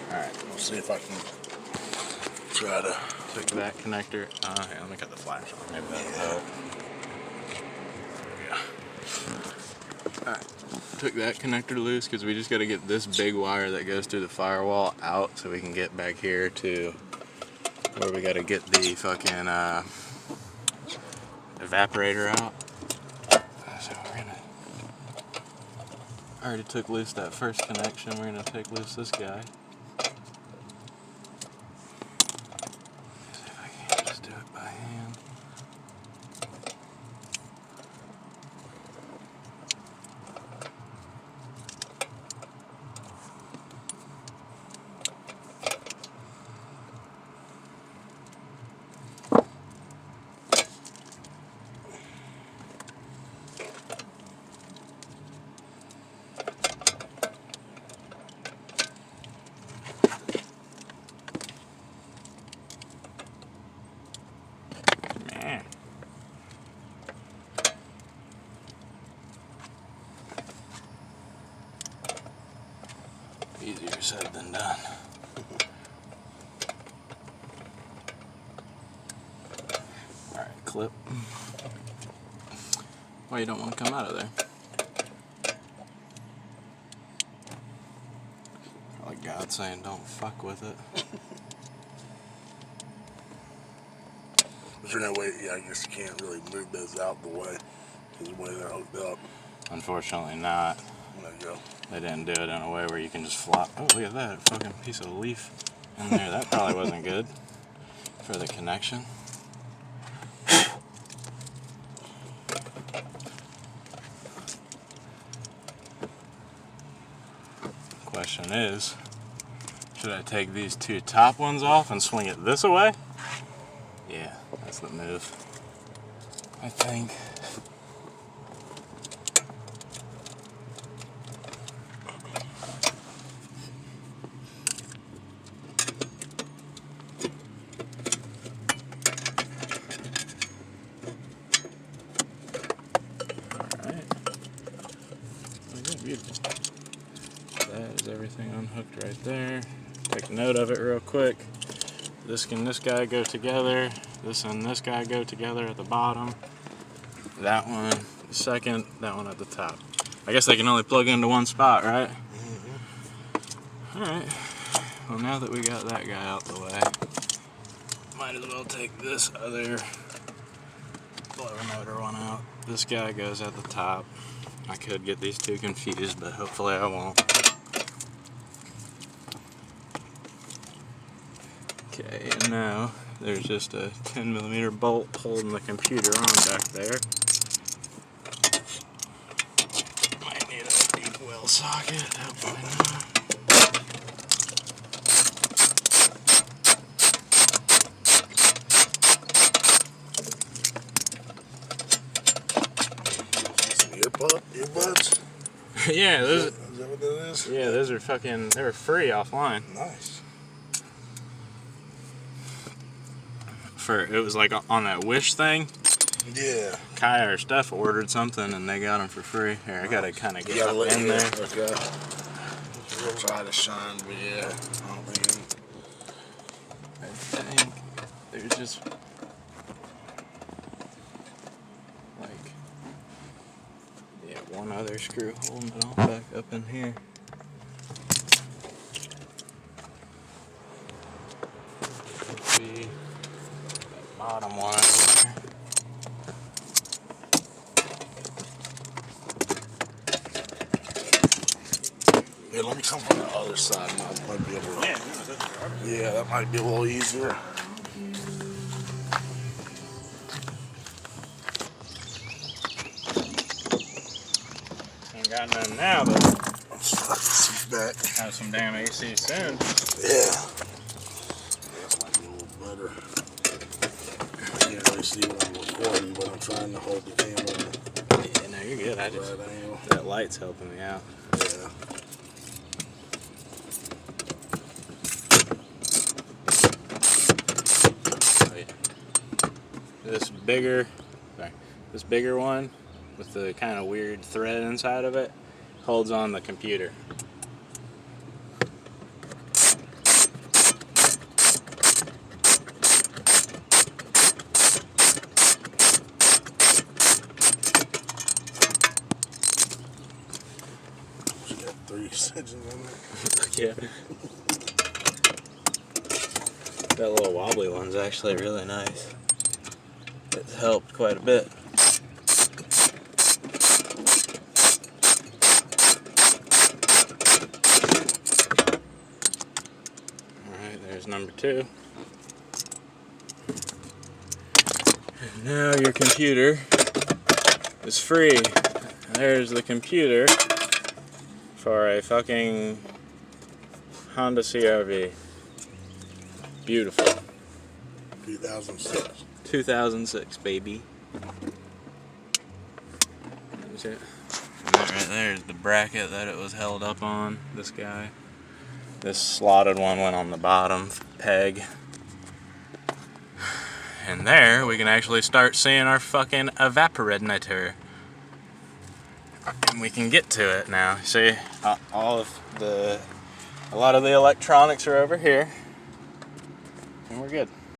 Alright, we'll see if I can try to take that connector. Here, let me cut the flash on. Maybe that'll help. Yeah. Alright, took that connector loose because we just got to get this big wire that goes through the firewall out so we can get back here to where we got to get the fucking evaporator out. So we're gonna. I already took loose that first connection. We're gonna take loose this guy. See if I can just do it by hand. Easier said than done. Alright, clip. Why you don't want to come out of there? Like God saying don't fuck with it. Is there no way? Yeah, I guess you can't really move those out the way because the way they're hooked up. Unfortunately not. There you go. They didn't do it in a way where you can just flop. Oh, look at that fucking piece of leaf in there. That probably wasn't good for the connection. Question is, should I take these two top ones off and swing it this way? Yeah, that's the move, I think. Beautiful. That is everything unhooked right there. Take note of it real quick. This and this guy go together. This and this guy go together at the bottom. That one, the second, that one at the top. I guess they can only plug into one spot, right? Mm-hmm. Alright. Well, now that we got that guy out the way, might as well take this other blower motor one out. This guy goes at the top. I could get these two confused, but hopefully I won't. Okay, and now there's just a 10mm bolt holding the computer on back there. Might need a deep well socket, hopefully not. Earbuds? Yeah, those. Is that what that is? Yeah, those are fucking. They were free offline. Nice. It was like on that Wish thing. Yeah. Kai or Steph ordered something and they got them for free. Here, I gotta kind of get up in there. Okay. We'll try to shine, but yeah, I don't think. I think there's just like one other screw holding it all back up in here. Bottom one over there. Yeah, let me come from the other side. Might be able to, yeah, that might be a little easier. Ain't got none now, but back. Have some damn AC soon. Yeah. That might be a little better. I can't really see what I'm recording, but I'm trying to hold the camera. Yeah, no, you're good. I just right angle. That light's helping me out. Yeah. This bigger one with the kind of weird thread inside of it holds on the computer. decisions on that. Yeah. That little wobbly one's actually really nice. It's helped quite a bit. Alright, there's number 2. And now your computer is free. There's the computer for a fucking Honda Crv. Beautiful. 2006. 2006, baby. That's it. And that right there is the bracket that it was held up on. This guy. This slotted one went on the bottom peg. And there we can actually start seeing our fucking evaporator. And we can get to it now. See, a lot of the electronics are over here. And we're good.